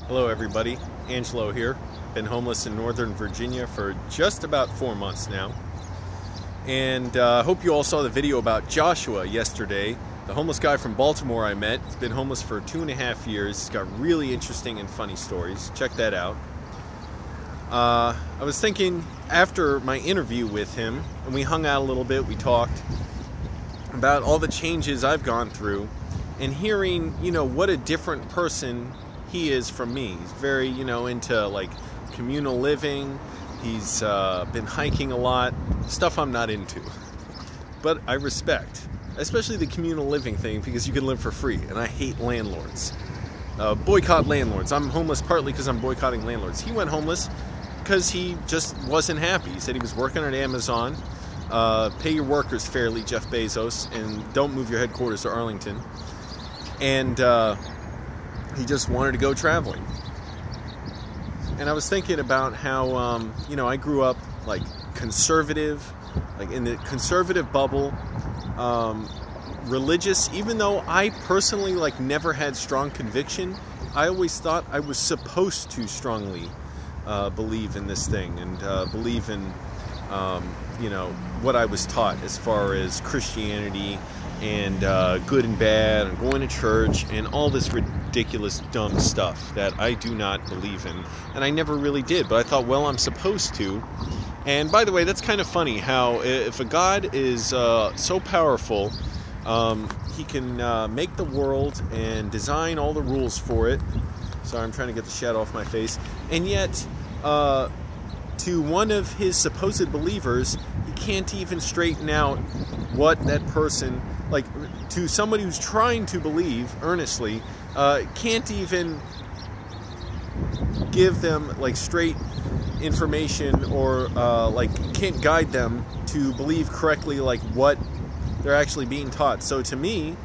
Hello everybody, Angelo here. Been homeless in Northern Virginia for just about 4 months now. And hope you all saw the video about Joshua yesterday, the homeless guy from Baltimore I met. He's been homeless for 2.5 years. He's got really interesting and funny stories. Check that out. I was thinking after my interview with him, and we hung out a little bit, we talked about all the changes I've gone through, and hearing, what a different person he is from me. He's very, into like communal living. He's been hiking a lot, stuff I'm not into. But I respect, especially the communal living thing, because you can live for free, and I hate landlords. Boycott landlords. I'm homeless partly because I'm boycotting landlords. He went homeless because he just wasn't happy. He said he was working at Amazon. Pay your workers fairly, Jeff Bezos, and don't move your headquarters to Arlington. And he just wanted to go traveling. And I was thinking about how, I grew up like conservative, like in the conservative bubble, religious. Even though I personally never had strong conviction, I always thought I was supposed to strongly believe in this thing and believe in, what I was taught as far as Christianity and good and bad and going to church and all this ridiculous dumb stuff that I do not believe in, and I never really did, but I thought, well, I'm supposed to. And by the way, that's kind of funny how if a God is so powerful, he can make the world and design all the rules for it. Sorry, I'm trying to get the shadow off my face. And yet, to one of his supposed believers, he can't even straighten out what that person, to somebody who's trying to believe earnestly, can't even give them straight information, or can't guide them to believe correctly what they're actually being taught. So to me,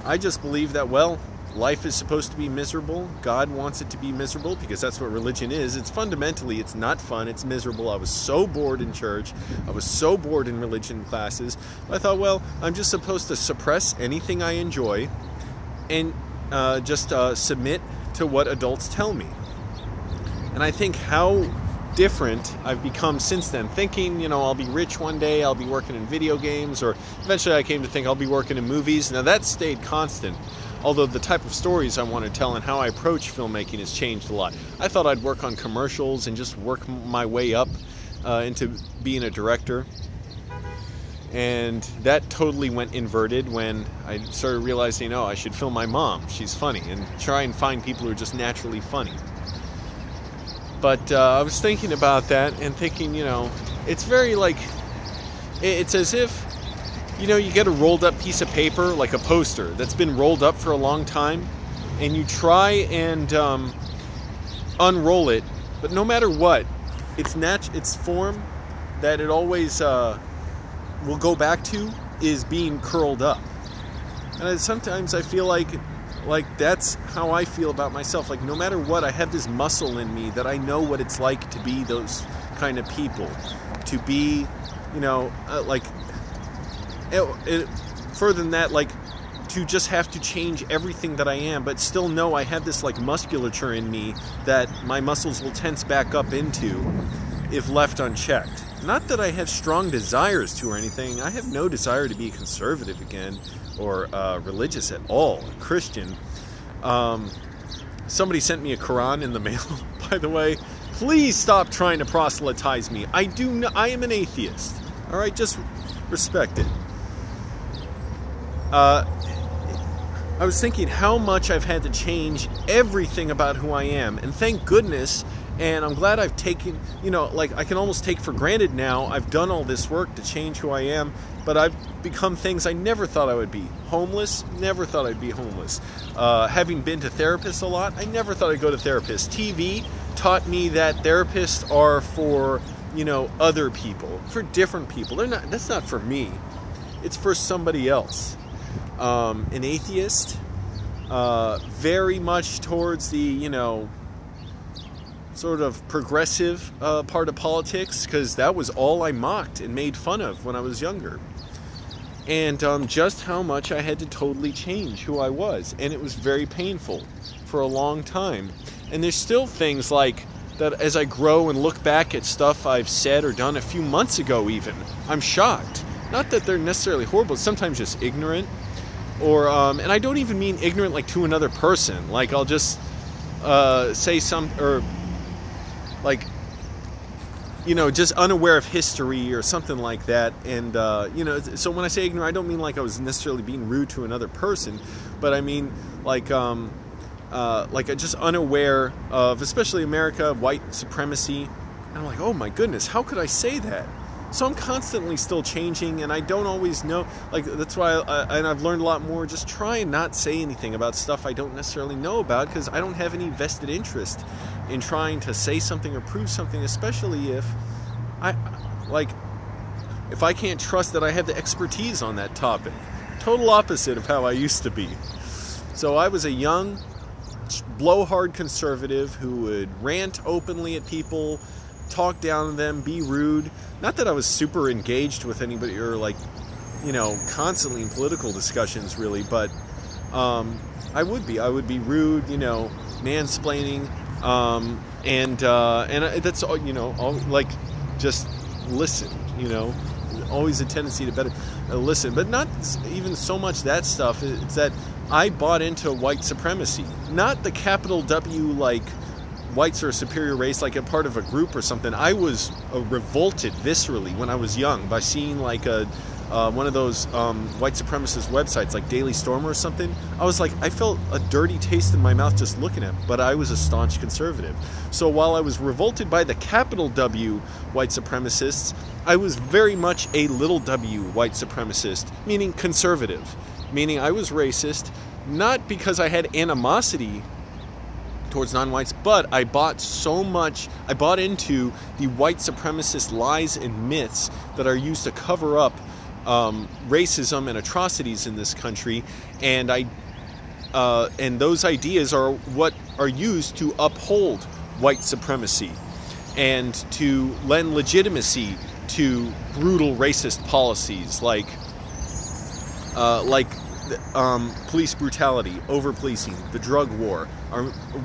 I just believe that, well, life is supposed to be miserable. God wants it to be miserable because that's what religion is. It's fundamentally, it's not fun, it's miserable. I was so bored in church. I was so bored in religion classes. I thought, well, I'm just supposed to suppress anything I enjoy and just submit to what adults tell me. And I think how different I've become since then, thinking, I'll be rich one day, I'll be working in video games, or eventually I came to think I'll be working in movies. Now that stayed constant. Although the type of stories I want to tell and how I approach filmmaking has changed a lot. I thought I'd work on commercials and just work my way up into being a director. And that totally went inverted when I started realizing, I should film my mom. She's funny. And try and find people who are just naturally funny. But I was thinking about that and thinking, it's very it's as if, you get a rolled up piece of paper, like a poster that's been rolled up for a long time, and you try and unroll it, but no matter what, its form that it always will go back to is being curled up. And sometimes I feel like that's how I feel about myself. No matter what, I have this muscle in me that I know what it's like to be those kind of people, to be, further than that, to just have to change everything that I am, but still know I have this musculature in me that my muscles will tense back up into if left unchecked. Not that I have strong desires to or anything. I have no desire to be conservative again, or religious at all, a Christian. Somebody sent me a Quran in the mail, by the way. Please stop trying to proselytize me. I am an atheist. All right, just respect it. I was thinking how much I've had to change everything about who I am, and thank goodness, and I'm glad I've taken, I can almost take for granted now, I've done all this work to change who I am, but I've become things I never thought I would be. Homeless, never thought I'd be homeless. Having been to therapists a lot, I never thought I'd go to therapists. TV taught me that therapists are for, other people, for different people. That's not for me. It's for somebody else. An atheist, very much towards the, sort of progressive part of politics, because that was all I mocked and made fun of when I was younger. And just how much I had to totally change who I was. And it was very painful for a long time. And there's still things like that as I grow and look back at stuff I've said or done a few months ago even, I'm shocked. Not that they're necessarily horrible, sometimes just ignorant. Or, and I don't even mean ignorant like to another person. Like I'll just say some, or like, you know, just unaware of history or something like that. And, you know, so when I say ignorant, I don't mean like I was necessarily being rude to another person, but I mean like just unaware of, especially America, white supremacy. And I'm like, oh my goodness, how could I say that? So I'm constantly still changing, and I don't always know. Like, that's why and I've learned a lot more. Just try and not say anything about stuff I don't necessarily know about, because I don't have any vested interest in trying to say something or prove something, especially if if I can't trust that I have the expertise on that topic. Total opposite of how I used to be. So I was a young, blowhard conservative who would rant openly at people, talk down to them, be rude. Not that I was super engaged with anybody or like, you know, constantly in political discussions really, but I would be rude, you know, mansplaining, and that's all, you know, all, like, just listen, you know, always a tendency to better listen, but not even so much that stuff. It's that I bought into white supremacy, not the capital W, like whites are a superior race, like a part of a group or something. I was revolted viscerally when I was young by seeing like one of those white supremacist websites like Daily Stormer or something. I was like, I felt a dirty taste in my mouth just looking at it, but I was a staunch conservative. So while I was revolted by the capital W white supremacists, I was very much a little w white supremacist, meaning conservative, meaning I was racist, not because I had animosity towards non-whites, but I bought into the white supremacist lies and myths that are used to cover up racism and atrocities in this country, and those ideas are what are used to uphold white supremacy and to lend legitimacy to brutal racist policies like police brutality, over-policing, the drug war,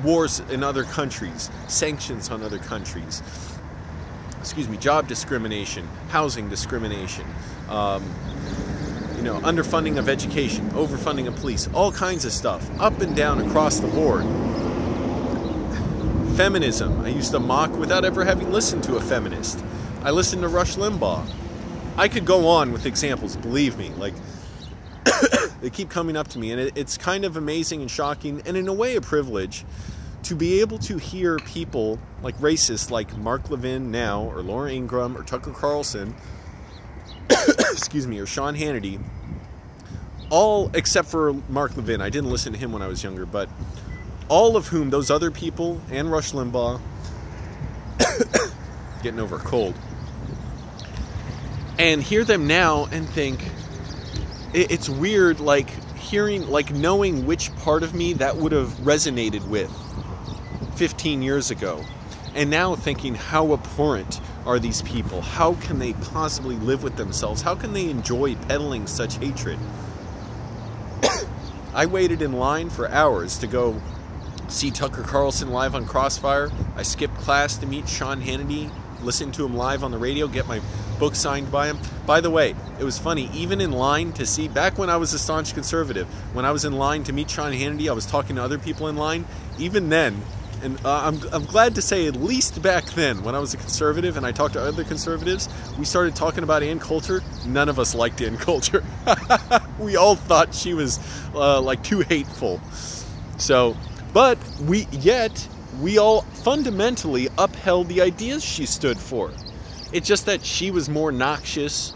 wars in other countries, sanctions on other countries, job discrimination, housing discrimination, you know, underfunding of education, overfunding of police, all kinds of stuff, up and down across the board. Feminism, I used to mock without ever having listened to a feminist. I listened to Rush Limbaugh. I could go on with examples, believe me, like, they keep coming up to me, and it's kind of amazing and shocking, and in a way a privilege, to be able to hear people like racists like Mark Levin now, or Laura Ingraham, or Tucker Carlson, or Sean Hannity, all except for Mark Levin. I didn't listen to him when I was younger, but all of whom, those other people, and Rush Limbaugh, getting over a cold, and hear them now and think, it's weird, like, hearing, like, knowing which part of me that would have resonated with 15 years ago. And now thinking, how abhorrent are these people? How can they possibly live with themselves? How can they enjoy peddling such hatred? I waited in line for hours to go see Tucker Carlson live on Crossfire. I skipped class to meet Sean Hannity, listen to him live on the radio, get my book signed by him. By the way, it was funny, even in line to see, back when I was a staunch conservative, when I was in line to meet Sean Hannity, I was talking to other people in line. Even then, and I'm glad to say, at least back then, when I was a conservative and I talked to other conservatives, we started talking about Ann Coulter. None of us liked Ann Coulter. We all thought she was like too hateful. So, but we all fundamentally upheld the ideas she stood for. It's just that she was more noxious,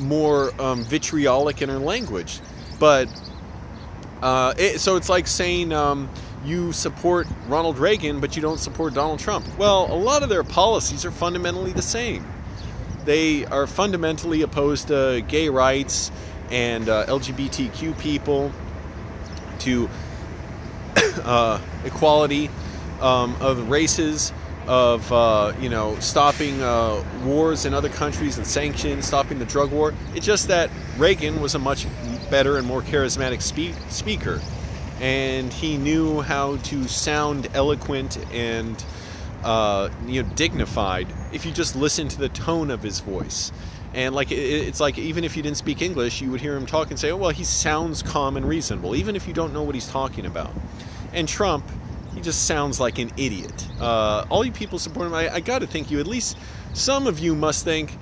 more vitriolic in her language. But so it's like saying you support Ronald Reagan, but you don't support Donald Trump. Well, a lot of their policies are fundamentally the same. They are fundamentally opposed to gay rights and LGBTQ people, to equality of races, of stopping wars in other countries and sanctions, stopping the drug war. It's just that Reagan was a much better and more charismatic speaker. and he knew how to sound eloquent and dignified if you just listen to the tone of his voice. And like it's like even if you didn't speak English, you would hear him talk and say, oh well, he sounds calm and reasonable, even if you don't know what he's talking about. And Trump, he just sounds like an idiot. All you people support him, I got to think you, at least some of you must think,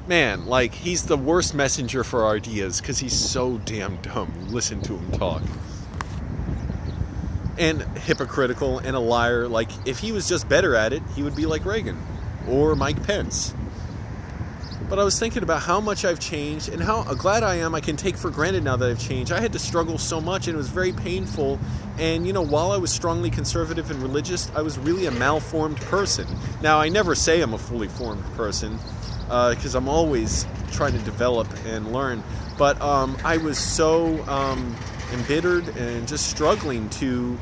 man, like he's the worst messenger for our ideas because he's so damn dumb. Listen to him talk. And hypocritical and a liar. Like if he was just better at it, he would be like Reagan or Mike Pence. But I was thinking about how much I've changed and how glad I am I can take for granted now that I've changed. I had to struggle so much and it was very painful. And, while I was strongly conservative and religious, I was really a malformed person. Now, I never say I'm a fully formed person because I'm always trying to develop and learn. But I was so embittered and just struggling to,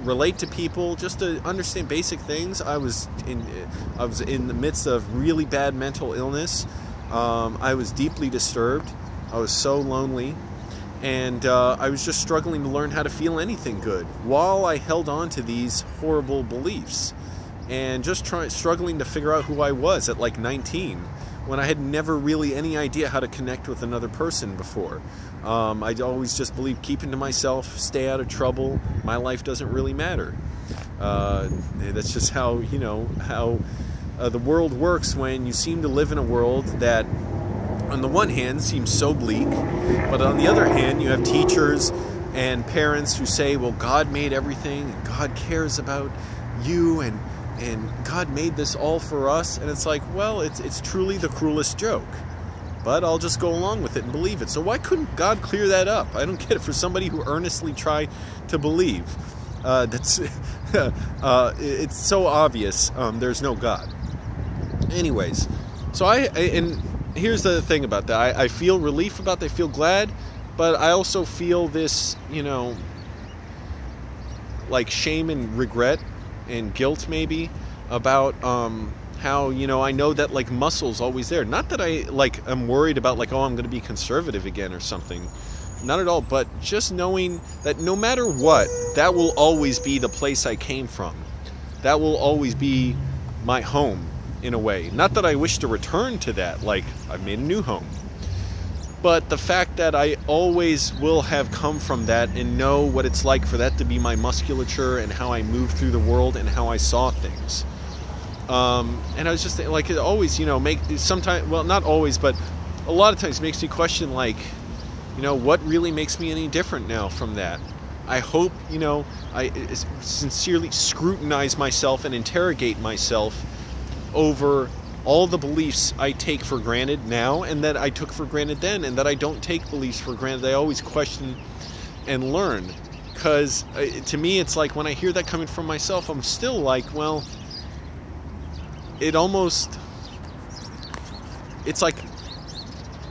relate to people, just to understand basic things. I was in the midst of really bad mental illness. I was deeply disturbed. I was so lonely, and I was just struggling to learn how to feel anything good while I held on to these horrible beliefs, and just struggling to figure out who I was at like 19, when I had never really any idea how to connect with another person before. I'd always just believed keeping to myself, stay out of trouble, my life doesn't really matter. That's just how, the world works when you seem to live in a world that, on the one hand, seems so bleak, but on the other hand, you have teachers and parents who say, well, God made everything, and God cares about you, and God made this all for us. And it's like, well, it's truly the cruelest joke. But I'll just go along with it and believe it. So why couldn't God clear that up? I don't get it. For somebody who earnestly tried to believe, it's so obvious there's no God. Anyways, so and here's the thing about that. I feel relief about that. I feel glad, but I also feel this, like shame and regret and guilt maybe about how, I know that like muscle's always there. Not that I'm worried about like, oh, I'm going to be conservative again or something. Not at all. But just knowing that no matter what, that will always be the place I came from. That will always be my home in a way. Not that I wish to return to that, like I've made a new home. But the fact that I always will have come from that and know what it's like for that to be my musculature and how I moved through the world and how I saw things. And I was just like, it always, sometimes, well, not always, but a lot of times makes me question, like, what really makes me any different now from that? I hope, I sincerely scrutinize myself and interrogate myself over all the beliefs I take for granted now and that I took for granted then, and that I don't take beliefs for granted. I always question and learn, because to me it's like when I hear that coming from myself, I'm still like, well, it's like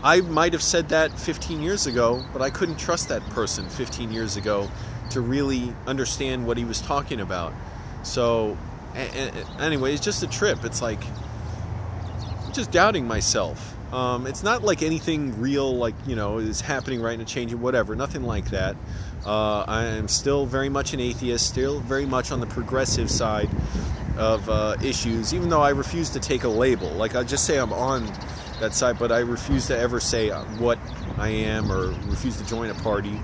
I might have said that 15 years ago, but I couldn't trust that person 15 years ago to really understand what he was talking about. So anyway, it's just a trip. It's like just doubting myself. It's not like anything real, like, is happening right now, changing, whatever. Nothing like that. I am still very much an atheist, still very much on the progressive side of issues, even though I refuse to take a label. Like, I just say I'm on that side, but I refuse to ever say what I am or refuse to join a party.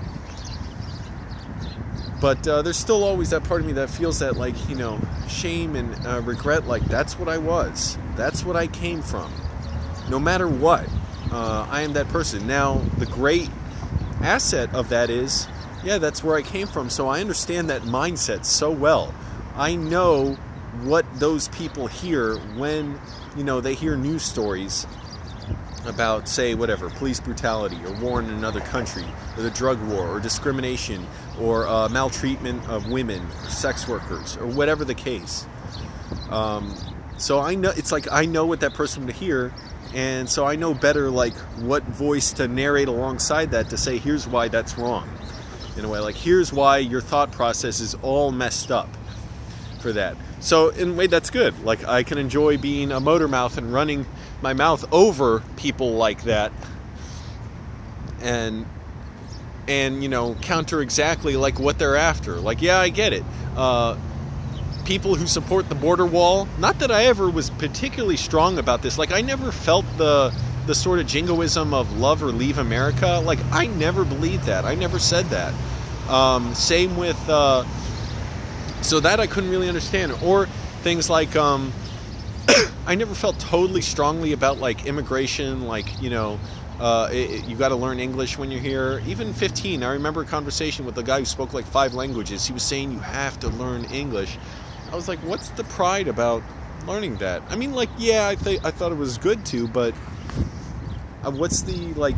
But there's still always that part of me that feels that, like, shame and regret, like, that's what I was. That's what I came from. No matter what, I am that person. Now, the great asset of that is, yeah, that's where I came from, so I understand that mindset so well. I know what those people hear when, they hear news stories about, say, whatever, police brutality or war in another country, or the drug war, or discrimination, or maltreatment of women, or sex workers, or whatever the case. So I know, it's like I know what that person would hear, and so I know better, like, what voice to narrate alongside that to say, here's why that's wrong. In a way, like, here's why your thought process is all messed up for that. So in a way, that's good. Like, I can enjoy being a motor mouth and running my mouth over people like that, and and, you know, counter exactly like what they're after. Like, yeah, I get it. People who support the border wall, not that I ever was particularly strong about this. Like, I never felt the sort of jingoism of love or leave America. Like, I never believed that. I never said that. Same with, so that I couldn't really understand. Or things like, I never felt totally strongly about, like, immigration, like, you know, you got to learn English when you're here. Even 15, I remember a conversation with a guy who spoke like 5 languages. He was saying you have to learn English. I was like, what's the pride about learning that? I mean, like, yeah, I thought it was good to, but what's the, like,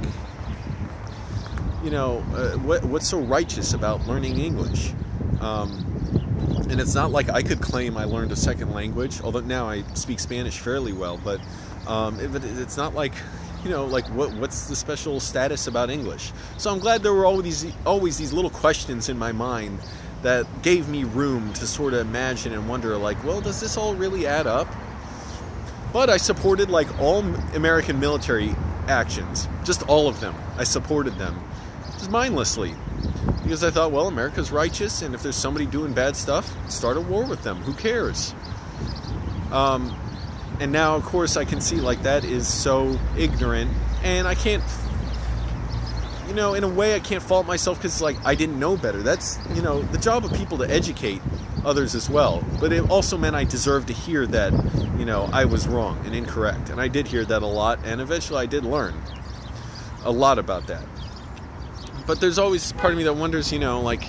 you know, what's so righteous about learning English? And it's not like I could claim I learned a second language, although now I speak Spanish fairly well, but it's not like, you know, like, what's the special status about English? So I'm glad there were always these little questions in my mind that gave me room to sort of imagine and wonder, like, well, does this all really add up? But I supported, like, all American military actions, just all of them. I supported them, just mindlessly, because I thought, well, America's righteous, and if there's somebody doing bad stuff, start a war with them. Who cares? And now, of course, I can see, like, that is so ignorant, and I can't, you know, in a way I can't fault myself, because, like, I didn't know better. That's, you know, the job of people to educate others as well. But it also meant I deserved to hear that, you know, I was wrong and incorrect. And I did hear that a lot, and eventually I did learn a lot about that. But there's always part of me that wonders, you know, like,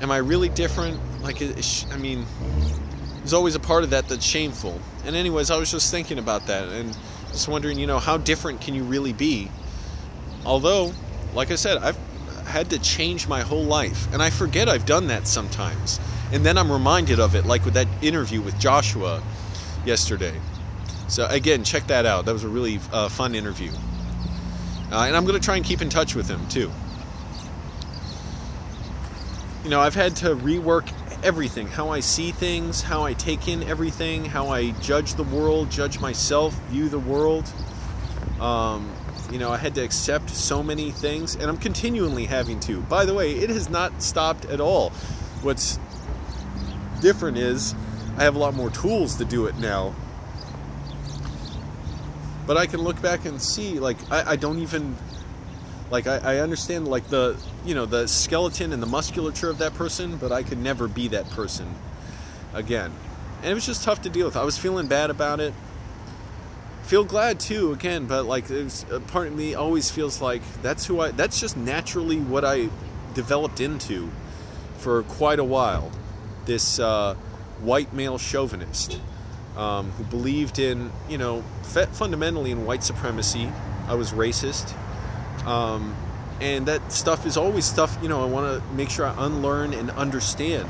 am I really different? Like, I mean, there's always a part of that that's shameful. And anyways, I was just thinking about that and just wondering, you know, how different can you really be? Although, like I said, I've had to change my whole life. And I forget I've done that sometimes. And then I'm reminded of it, like with that interview with Joshua yesterday. So again, check that out. That was a really fun interview. And I'm going to try and keep in touch with him, too. You know, I've had to rework everything. How I see things, how I take in everything, how I judge the world, judge myself, view the world. You know, I had to accept so many things, and I'm continually having to. By the way, it has not stopped at all. What's different is I have a lot more tools to do it now. But I can look back and see, like, I don't even, like, I understand, like, the, you know, the skeleton and the musculature of that person, but I could never be that person again. And it was just tough to deal with. I was feeling bad about it. Feel glad too, again, but, like, it was, a part of me always feels like that's just naturally what I developed into for quite a while. This white male chauvinist. Who believed in, you know, fundamentally in white supremacy. I was racist. And that stuff is always stuff, you know, I want to make sure I unlearn and understand.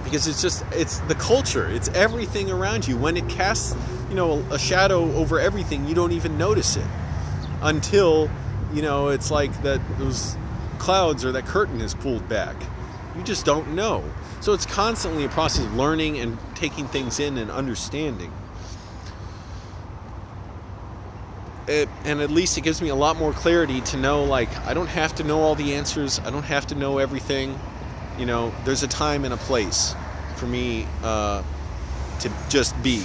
Because it's the culture. It's everything around you. When it casts, you know, a shadow over everything, you don't even notice it. Until, you know, it's like that those clouds or that curtain is pulled back. You just don't know. So it's constantly a process of learning and taking things in and understanding. And at least it gives me a lot more clarity to know, like, I don't have to know all the answers. I don't have to know everything. You know, there's a time and a place for me to just be.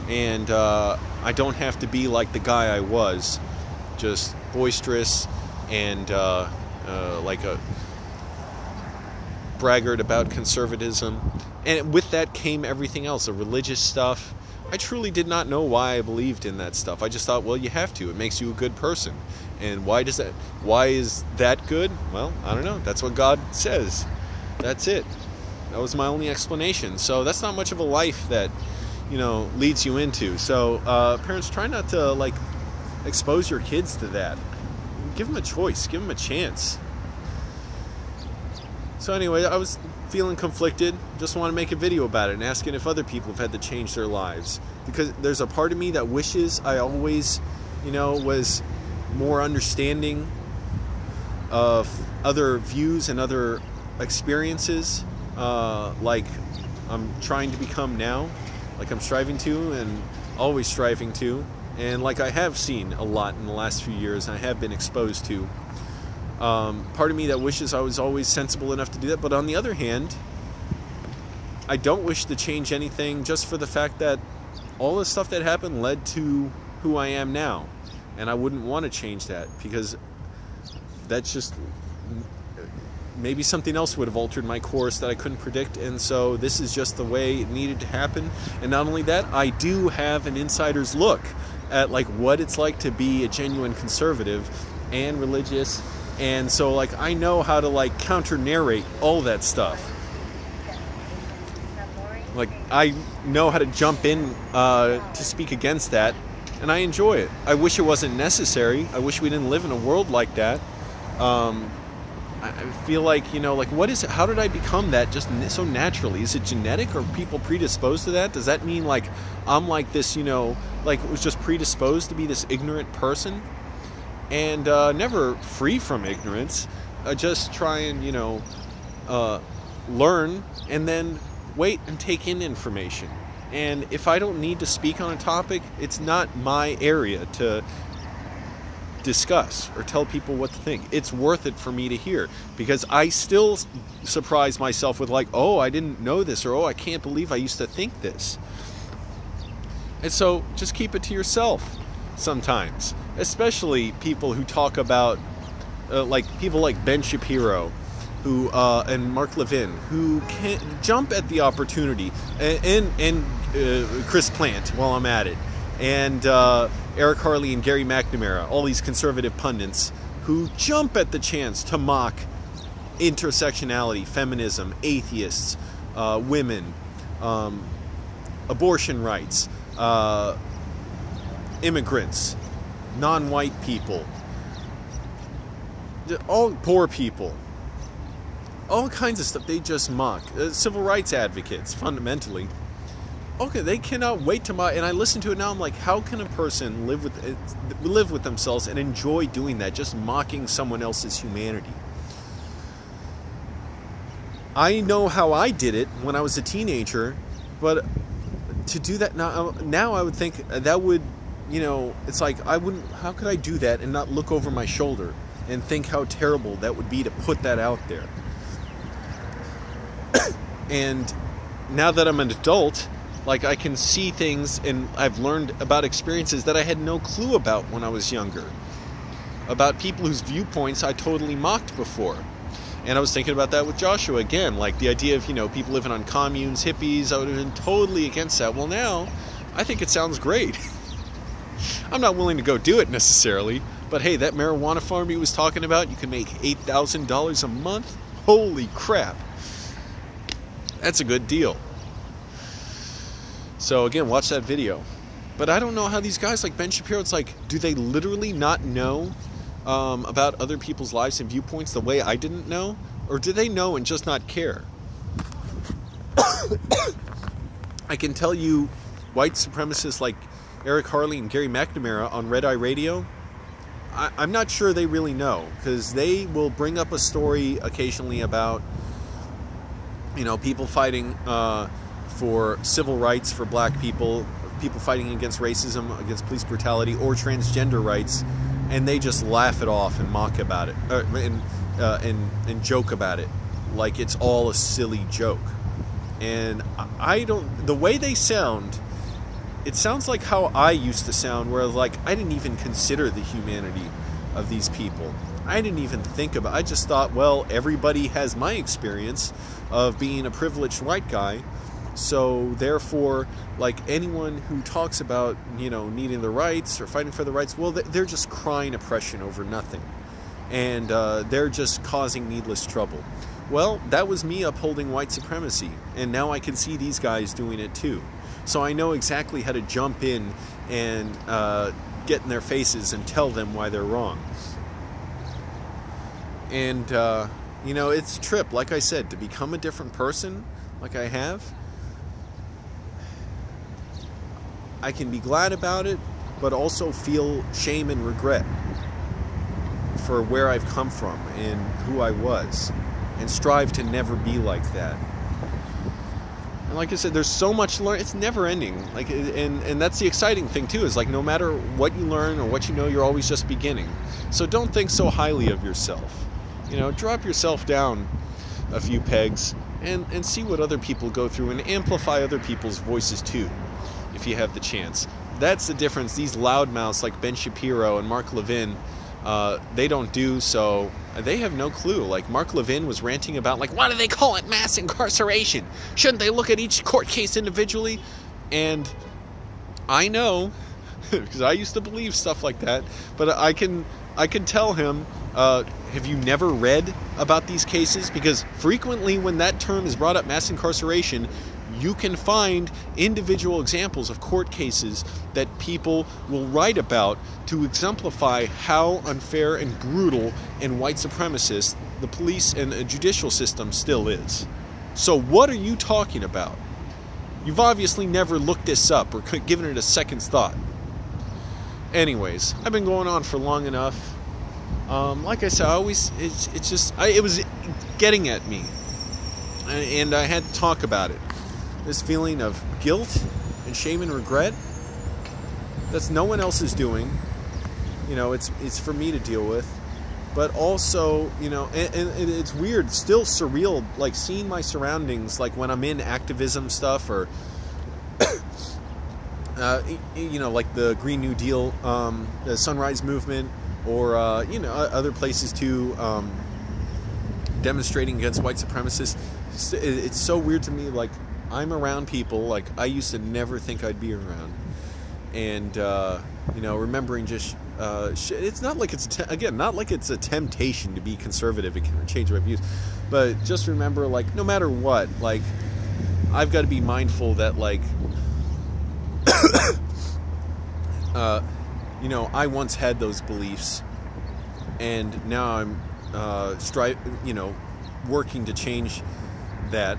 And I don't have to be like the guy I was, just boisterous and like a braggart about conservatism. And with that came everything else, the religious stuff. I truly did not know why I believed in that stuff. I just thought, well, you have to. It makes you a good person. And why is that good? Well, I don't know. That's what God says. That's it. That was my only explanation. So that's not much of a life that, you know, leads you into. So parents, try not to, like, expose your kids to that. Give them a choice. Give them a chance. So anyway, I was feeling conflicted. Just want to make a video about it and asking if other people have had to change their lives. Because there's a part of me that wishes I always, you know, was more understanding of other views and other experiences, like I'm trying to become now, like I'm striving to and always striving to, and like I have seen a lot in the last few years, I have been exposed to. Part of me that wishes I was always sensible enough to do that. But on the other hand, I don't wish to change anything, just for the fact that all the stuff that happened led to who I am now. And I wouldn't want to change that, because that's just, maybe something else would have altered my course that I couldn't predict. And so this is just the way it needed to happen. And not only that, I do have an insider's look at like what it's like to be a genuine conservative and religious. And so like I know how to like counter narrate all that stuff. Like I know how to jump in to speak against that, and I enjoy it. I wish it wasn't necessary. I wish we didn't live in a world like that. I feel like, you know, like what is it? How did I become that just so naturally? Is it genetic, or people predisposed to that? Does that mean like I'm like this, you know, like was just predisposed to be this ignorant person? And never free from ignorance. Just try and, you know, learn and then wait and take in information. And if I don't need to speak on a topic, it's not my area to discuss or tell people what to think. It's worth it for me to hear, because I still surprise myself with like, oh, I didn't know this, or oh, I can't believe I used to think this. And so just keep it to yourself sometimes, especially people who talk about like people like Ben Shapiro, who and Mark Levin, who can jump at the opportunity, and Chris Plant, while I'm at it, and Eric Harley and Gary McNamara, all these conservative pundits who jump at the chance to mock intersectionality, feminism, atheists, women, abortion rights, immigrants, non-white people, all poor people. All kinds of stuff they just mock. Civil rights advocates, fundamentally. Okay, they cannot wait to mock. And I listen to it now, I'm like, how can a person live with themselves and enjoy doing that, just mocking someone else's humanity? I know how I did it when I was a teenager, but to do that now I would think that would, you know, it's like how could I do that and not look over my shoulder and think how terrible that would be to put that out there? And now that I'm an adult, like I can see things, and I've learned about experiences that I had no clue about when I was younger, about people whose viewpoints I totally mocked before. And I was thinking about that with Joshua again, like the idea of, you know, people living on communes, hippies. I would have been totally against that. Well, now I think it sounds great. I'm not willing to go do it necessarily, but hey, that marijuana farm he was talking about, you can make $8,000 a month. Holy crap. That's a good deal. So again, watch that video. But I don't know how these guys like Ben Shapiro, it's like, do they literally not know about other people's lives and viewpoints the way I didn't know? Or do they know and just not care? I can tell you, white supremacists like Eric Harley and Gary McNamara on Red Eye Radio, I'm not sure they really know, because they will bring up a story occasionally about, you know, people fighting for civil rights for black people, people fighting against racism, against police brutality, or transgender rights, and they just laugh it off and mock about it, and joke about it like it's all a silly joke. And the way they sound, it sounds like how I used to sound, where like I didn't even consider the humanity of these people. I didn't even think about it. I just thought, well, everybody has my experience of being a privileged white guy, so therefore, like anyone who talks about, you know, needing the rights or fighting for the rights, well, they're just crying oppression over nothing, and they're just causing needless trouble. Well, that was me upholding white supremacy, and now I can see these guys doing it too. So I know exactly how to jump in and get in their faces and tell them why they're wrong. And, you know, it's a trip, like I said, to become a different person, like I have. I can be glad about it, but also feel shame and regret for where I've come from and who I was, and strive to never be like that. And like I said, there's so much to learn. It's never ending. Like, and that's the exciting thing too, is like no matter what you learn or what you know, you're always just beginning. So don't think so highly of yourself. You know, drop yourself down a few pegs and see what other people go through, and amplify other people's voices too, if you have the chance. That's the difference. These loudmouths like Ben Shapiro and Mark Levin, they don't do so. They have no clue. Like Mark Levin was ranting about, like, why do they call it mass incarceration? Shouldn't they look at each court case individually? And I know, because I used to believe stuff like that, but I can tell him, have you never read about these cases? Because frequently when that term is brought up, mass incarceration, you can find individual examples of court cases that people will write about to exemplify how unfair and brutal and white supremacist the police and the judicial system still is. So what are you talking about? You've obviously never looked this up or given it a second's thought. Anyways, I've been going on for long enough. Like I said, it was getting at me, and I had to talk about it. This feeling of guilt and shame and regret that's no one else is doing. You know, it's for me to deal with. But also, you know, and it's weird, still surreal, like seeing my surroundings, like when I'm in activism stuff, or you know, like the Green New Deal, the Sunrise Movement, or you know, other places too, demonstrating against white supremacists. It's so weird to me. Like, I'm around people like I used to never think I'd be around, and you know, remembering just it's not like it's not like it's a temptation to be conservative and change my views, but just remember, like, no matter what, like, I've got to be mindful that, like, you know, I once had those beliefs, and now I'm you know, working to change that.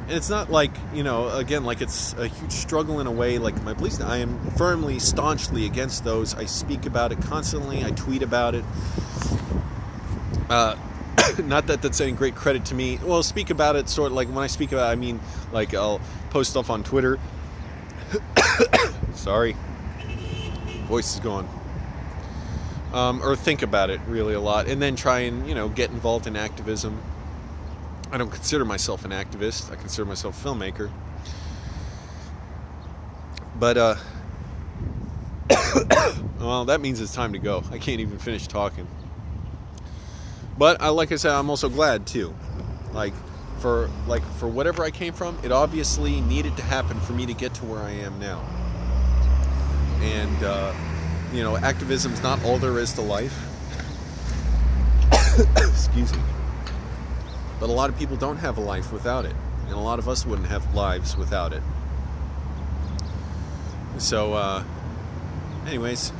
And it's not like, you know, again, like it's a huge struggle in a way, like my beliefs. I am firmly, staunchly against those. I speak about it constantly. I tweet about it. Not that that's any great credit to me. Well, speak about it, sort of like when I speak about it, I mean, like I'll post stuff on Twitter. Sorry. Voice is gone. Or think about it really a lot, and then try and, you know, get involved in activism. I don't consider myself an activist. I consider myself a filmmaker. But, well, that means it's time to go. I can't even finish talking. But, like I said, I'm also glad, too. Like, for whatever I came from, it obviously needed to happen for me to get to where I am now. And, you know, activism's not all there is to life. Excuse me. But a lot of people don't have a life without it. And a lot of us wouldn't have lives without it. So, anyways,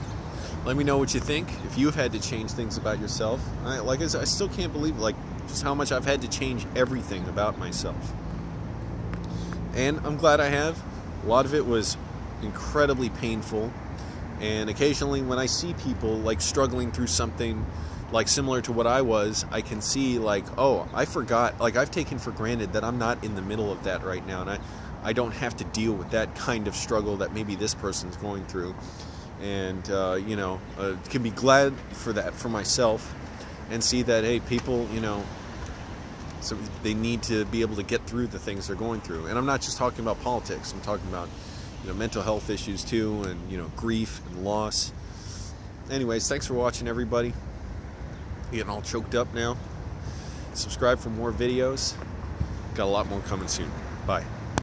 let me know what you think. If you've had to change things about yourself. Like I said, I still can't believe, like, just how much I've had to change everything about myself. And I'm glad I have. A lot of it was incredibly painful. And occasionally when I see people, like, struggling through something like similar to what I was, I can see, like, oh, I forgot, like, I've taken for granted that I'm not in the middle of that right now, and I don't have to deal with that kind of struggle that maybe this person's going through. And you know, can be glad for that for myself, and see that, hey, people, you know, so they need to be able to get through the things they're going through. And I'm not just talking about politics, I'm talking about, you know, mental health issues too, and, you know, grief and loss. Anyways, thanks for watching, everybody. Getting all choked up now. Subscribe for more videos. Got a lot more coming soon. Bye.